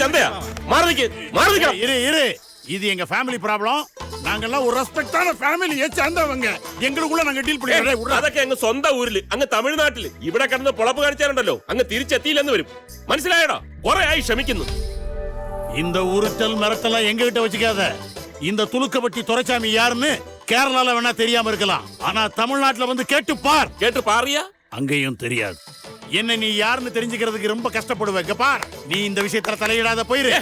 சந்தையா? மாறதுக்கு இரு இது எங்க ஃபேமிலி ப்ராப்ளம். நாங்கெல்லாம் ஒரு ரெஸ்பெக்டான ஃபேமிலியை சேர்ந்தவங்க. எங்களுக்குள்ள நாங்க ഡീൽ பண்ணிக்கிறோம். അതൊക്കെ അങ്ങ് സ്വന്തം ഊരില്, അങ്ങ് തമിഴ്നാട്ടില് ഇവിടെ കിടന്ന് പൊളപ്പ് കാണിച്ചാലുണ്ടല്ലോ അങ്ങ് തിരിച്ചെത്തിയില്ലെന്ന് വരും. മനസ്സിലായടാ? കുറെ ആയി ക്ഷമിക്കുന്നു. இந்த உருட்டல் மிரட்டலாம் எங்க கிட்ட வச்சுக்காத. இந்த துலுக்கப்பட்டி துரைசாமி யாருன்னு கேரளால வேணா தெரியாம இருக்கலாம், ஆனா தமிழ்நாட்டுல வந்து கேட்டு பார். കേട്ട് പാറിയാ? அங்கேயும் தெரியாது. என்ன நீ யாருன்னு தெரிஞ்சுக்கிறதுக்கு ரொம்ப கஷ்டப்படுவேங்க பார். நீ இந்த விஷயத்துல தலையிடாத போயிரு.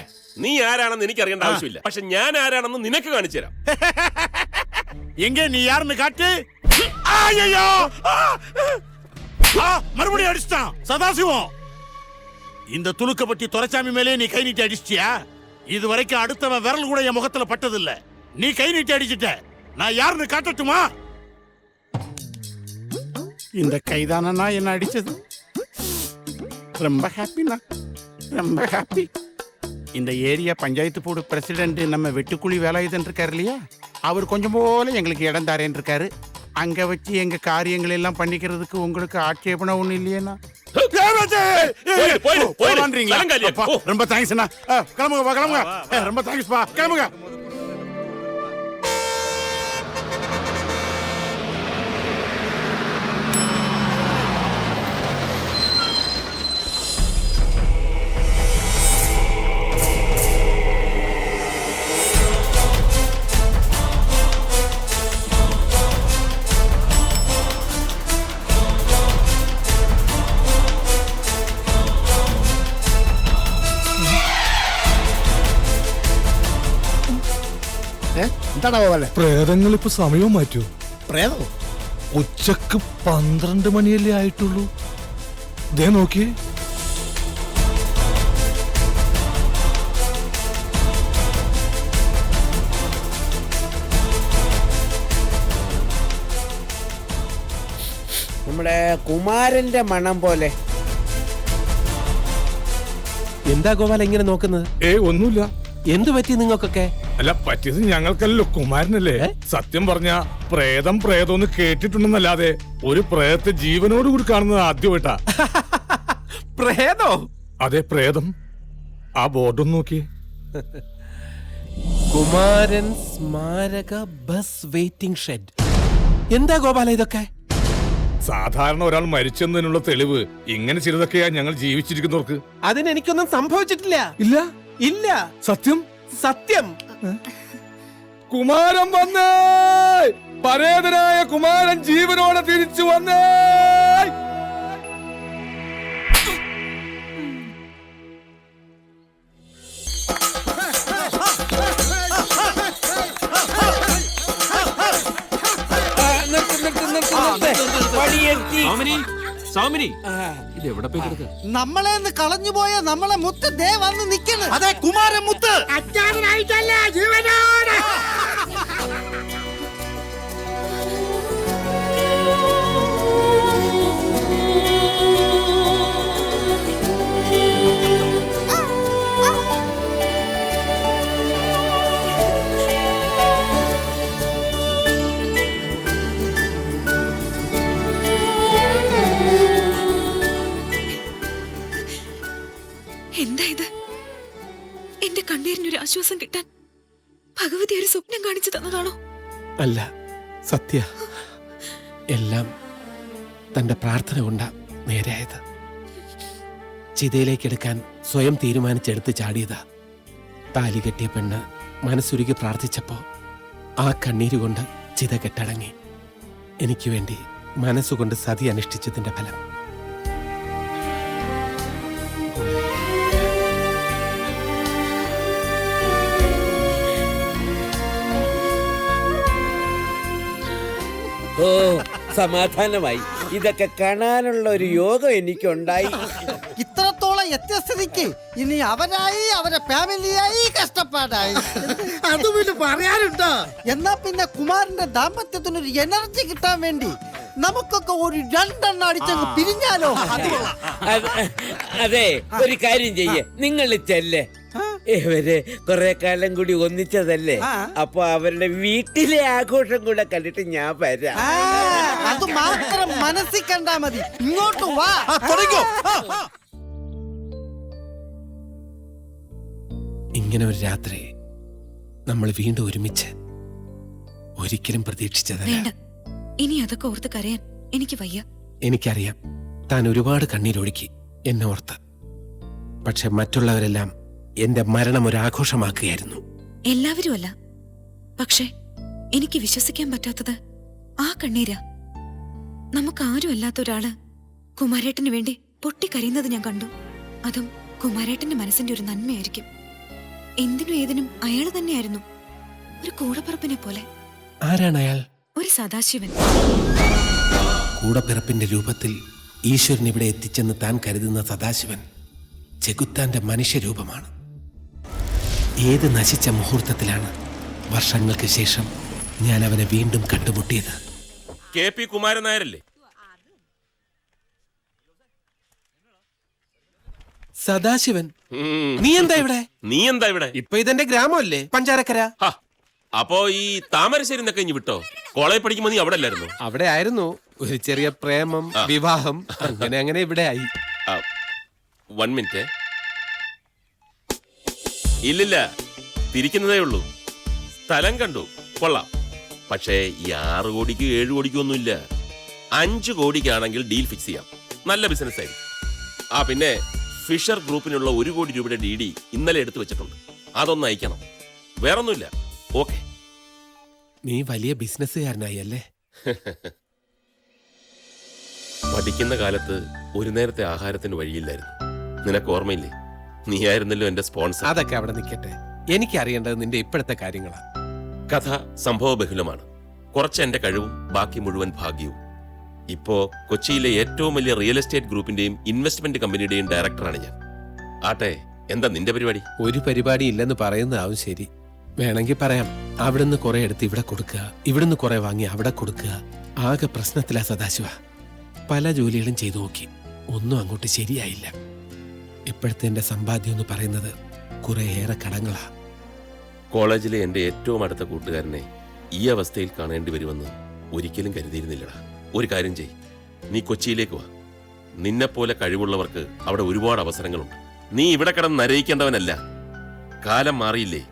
നീ ആരാണെന്ന് എനിക്ക് അറിയേണ്ട ആവശ്യമില്ല. പക്ഷെ ഞാൻ ആരാണെന്ന് നിനക്ക് കാണിച്ചു തരാം. எங்க நீ யாருன்னு காட்டு. ஐயோ மறுபடியும் அடிச்சிட்டான் சதாசிவம். இந்த துலுக்கப்பட்டி துரைசாமி மேலே நீ கை நீட்டி அடிச்சிட்டியா? இது வரைக்கும் அடுத்தவன் விரல் கூட என் முகத்துல பட்டதில்ல. நீ கை நீட்டி அடிச்சிட்ட. நான் யாருன்னு காட்டட்டுமா? இந்த கைதானா என்ன அடிச்சது? ரொம்ப ஹாப்பினா, ரொம்ப ஹாப்பி. இந்த ஏரியா பஞ்சாயத்து போர்டு பிரசிடென்ட் நம்ம வெட்டுக்குழி வேலாயுதன் இருக்காரு இல்லையா, அவர் கொஞ்சம் போல எங்களுக்கு இடம் தாரேன்னு இருக்காரு. அங்க வச்சு எங்க காரியங்கள் எல்லாம் பண்ணிக்கிறதுக்கு உங்களுக்கு ஆட்சேபனை ஒண்ணு இல்லையா? ரொம்ப தேங்க்ஸ். கிளம்புங்க கிளம்புங்க. ரொம்ப தேங்க்ஸ் பா, கிளம்புங்க. പ്രേതങ്ങൾ ഇപ്പൊ സമയം മാറ്റൂ. പ്രേതോ? ഉച്ചക്ക് 12 മണിയല്ലേ ആയിട്ടുള്ളൂ. ദേ നോക്കി. നമ്മുടെ കുമാരന്റെ മണം പോലെ. എന്താ ഗോപാല ഇങ്ങനെ നോക്കുന്നത്? ഒന്നുമില്ല. എന്തു പറ്റി നിങ്ങൾക്കൊക്കെ? അല്ല, പറ്റിയത് ഞങ്ങൾക്കല്ലോ, കുമാരനല്ലേ. സത്യം പറഞ്ഞ പ്രേതം പ്രേതം കേട്ടിട്ടുണ്ടെന്നല്ലാതെ ഒരു പ്രേതത്തെ ജീവനോട് കൂടി കാണുന്നത് ആദ്യമായിട്ടാ. പ്രേതോ? അതെ, പ്രേതം. ആ ബോർഡൊന്ന് നോക്കി. കുമാരൻ സ്മാരക ബസ് വെയിറ്റിംഗ് ഷെഡ്. എന്താ ഗോപാല ഇതൊക്കെ? സാധാരണ ഒരാൾ മരിച്ചെന്നതിനുള്ള തെളിവ്. ഇങ്ങനെ ചിലതൊക്കെയാ ഞങ്ങൾ ജീവിച്ചിരിക്കുന്നവർക്ക്. അതിനെനിക്കൊന്നും സംഭവിച്ചിട്ടില്ല. ഇല്ല ഇല്ല. സത്യം സത്യം. കുമാരൻ വന്നേ, പരേതനായ കുമാരൻ ജീവനോടെ തിരിച്ചു വന്നേ. നമ്മളെ കളഞ്ഞുപോയ നമ്മളെ മുത്ത് ദേ വന്ന് നിൽക്കുന്നു. അതെ, കുമാരൻ മുത്ത്. അച്ഛനായിട്ടല്ല, ജീവനോടെ. എന്താ ഇത്? എന്റെ കണ്ണീരിനൊരു ആശ്വാസം കിട്ടാൻ ഭഗവതി ഒരു സ്വപ്നം കാണിച്ചു തന്നതാണോ? അല്ല, സത്യ. എല്ലാം തന്റെ പ്രാർത്ഥന കൊണ്ടാ നേരെയായത്. ചിതയിലേക്ക് എടുക്കാൻ സ്വയം തീരുമാനിച്ചെടുത്ത് ചാടിയതാ. താലി കെട്ടിയ പെണ്ണ് മനസ്സുരുകി പ്രാർത്ഥിച്ചപ്പോ ആ കണ്ണീരുകൊണ്ട് ചിത കെട്ടടങ്ങി. എനിക്ക് വേണ്ടി മനസ്സുകൊണ്ട് സതി അനുഷ്ഠിച്ചതിന്റെ ഫലം. ഓ, സമാധാനമായി. ഇതൊക്കെ കാണാനുള്ള ഒരു യോഗം എനിക്കുണ്ടായി. ഇത്രത്തോളം എത്തിയ സ്ഥിതിക്ക് ഇനി അവരായി അവരെ ഫാമിലിയായി കഷ്ടപ്പാടായി. അത് പിന്നെ പറയാനുണ്ടോ? എന്നാ പിന്നെ കുമാരന്റെ ദാമ്പത്യത്തിനൊരു എനർജി കിട്ടാൻ വേണ്ടി നമുക്കൊക്കെ ഒരു 2 എണ്ണം അടിച്ചങ്ങ് പിരിഞ്ഞാലോ? അതെ, ഒരു കാര്യം ചെയ്യേ, നിങ്ങൾ ചെല്ലേ. ഇവര് കുറെ കാലം കൂടി ഒന്നിച്ചതല്ലേ, അപ്പൊ അവരുടെ വീട്ടിലെ ആഘോഷം കൂടെ കണ്ടിട്ട് ഞാൻ വരാം. അത് മാത്രം മനസ്സിൽ കണ്ടാ മതി. ഇങ്ങോട്ട് വാ. ഇങ്ങനെ ഒരു രാത്രി നമ്മൾ വീണ്ടും ഒരുമിച്ച് ഒരിക്കലും പ്രതീക്ഷിച്ചതല്ല. വേണ്ട, ഇനി അതൊക്കെ ഓർത്ത് കരയാൻ എനിക്ക് വയ്യ. എനിക്കറിയാം താൻ ഒരുപാട് കണ്ണീരൊഴുക്കി എന്നെ ഓർത്ത്. പക്ഷെ മറ്റുള്ളവരെല്ലാം എന്റെ മരണം ഒരു ആഘോഷമാക്കുകയായിരുന്നു. എല്ലാവരും അല്ല, പക്ഷേ എനിക്ക് വിശ്വസിക്കാൻ പറ്റാത്തത് ആ കണ്ണീരാ. നമുക്കാരും അല്ലാത്ത ഒരാള് കുമാരേട്ടന് വേണ്ടി പൊട്ടിക്കരയുന്നത് ഞാൻ കണ്ടു. അതും കുമാരേട്ടന്റെ മനസ്സിന്റെ ഒരു നന്മയായിരിക്കും. എന്തിനും ഏതിനും അയാൾ തന്നെയായിരുന്നു, ഒരു കൂടപ്പിറപ്പിനെ പോലെ. ആരാണ് അയാൾ? ഒരു സദാശിവൻ. കൂടപ്പിറപ്പിന്റെ രൂപത്തിൽ ഈശ്വരൻ ഇവിടെ എത്തിച്ചെന്ന് താൻ കരുതുന്ന സദാശിവൻ ചെകുത്താന്റെ മനുഷ്യരൂപമാണ്. ഏത് നശിച്ച മുഹൂർത്തത്തിലാണ് വർഷങ്ങൾക്ക് ശേഷം ഞാൻ അവനെ വീണ്ടും കണ്ടുമുട്ടിയത്. KP കുമാരൻ നായരല്ലേ? സദാശിവൻ, നീ എന്താ ഇവിടെ? നീ എന്താ ഇവിടെ? ഇപ്പൊ ഇതെന്റെ ഗ്രാമമല്ലേ, പഞ്ചാരക്കര. ഹാ, അപ്പോ ഈ താമരശ്ശേരി എന്നൊക്കെ ഇനി വിട്ടോ? കോളേജ് പഠിക്കുമ്പോ നീ അവിടെ അല്ലായിരുന്നു? അവിടെ ആയിരുന്നു ഒരു ചെറിയ പ്രേമം, വിവാഹം, അങ്ങനെ ഇവിടെ ആയി. 1 മിനിറ്റ്. ഇല്ലില്ല, തിരിക്കുന്നതേ ഉള്ളൂ. സ്ഥലം കണ്ടു, കൊള്ളാം. പക്ഷേ ഈ 6 കോടിക്ക് 7 കോടിക്കും ഒന്നുമില്ല. 5 കോടിക്കാണെങ്കിൽ ഡീൽ ഫിക്സ് ചെയ്യാം. നല്ല ബിസിനസ് ആയിരിക്കും. പിന്നെ ഫിഷർ ഗ്രൂപ്പിനുള്ള 1 കോടി രൂപയുടെ DD ഇന്നലെ എടുത്തു വെച്ചിട്ടുണ്ട്. അതൊന്ന് അയക്കണം. വേറൊന്നുമില്ല. ഓക്കെ. നീ വലിയ ബിസിനസ്സുകാരനായി അല്ലേ? പഠിക്കുന്ന കാലത്ത് ഒരു നേരത്തെ ആഹാരത്തിന് വഴിയില്ലായിരുന്നു. നിനക്ക് ഓർമ്മയില്ലേ? നീയായിരുന്നല്ലോ എന്റെ സ്പോൺസർ. അതൊക്കെ അവിടെ നിൽക്കട്ടെ. എനിക്കറിയേണ്ടത് നിന്റെ ഇപ്പോഴത്തെ കാര്യങ്ങളാ. കഥ സംഭവബഹുലമാണ്. കുറച്ച് എന്റെ കഴിവും ബാക്കി മുഴുവൻ ഭാഗ്യവും. ഇപ്പോ കൊച്ചിയിലെ ഏറ്റവും വലിയ റിയൽ എസ്റ്റേറ്റ് ഗ്രൂപ്പിന്റെയും ഇൻവെസ്റ്റ്മെന്റ് കമ്പനിയുടെയും ഡയറക്ടറാണ് ഞാൻ. ആട്ടെ, എന്താ നിന്റെ പരിപാടി? ഒരു പരിപാടി ഇല്ലെന്ന് പറയുന്നതാവും ശരി. വേണമെങ്കിൽ പറയാം, അവിടുന്ന് കുറെ എടുത്ത് ഇവിടെ കൊടുക്കുക, ഇവിടുന്ന് കുറെ വാങ്ങി അവിടെ കൊടുക്കുക. ആകെ പ്രശ്നത്തിലാ സദാശിവ. പല ജോലികളും ചെയ്തു നോക്കി, ഒന്നും അങ്ങോട്ട് ശരിയായില്ല. ഇപ്പോഴത്തെ എന്റെ സമ്പാദ്യം എന്ന് പറയുന്നത് കുറേയേറെ കടങ്ങളാ. കോളേജിലെ എന്റെ ഏറ്റവും അടുത്ത കൂട്ടുകാരനെ ഈ അവസ്ഥയിൽ കാണേണ്ടി വരുമെന്ന് ഒരിക്കലും കരുതിയിരുന്നില്ലടാ. ഒരു കാര്യം ചെയ്, നീ കൊച്ചിയിലേക്ക് വാ. നിന്നെപ്പോലെ കഴിവുള്ളവർക്ക് അവിടെ ഒരുപാട് അവസരങ്ങളുണ്ട്. നീ ഇവിടെ കിടന്ന് നരയിക്കേണ്ടവനല്ല. കാലം മാറിയില്ലേ?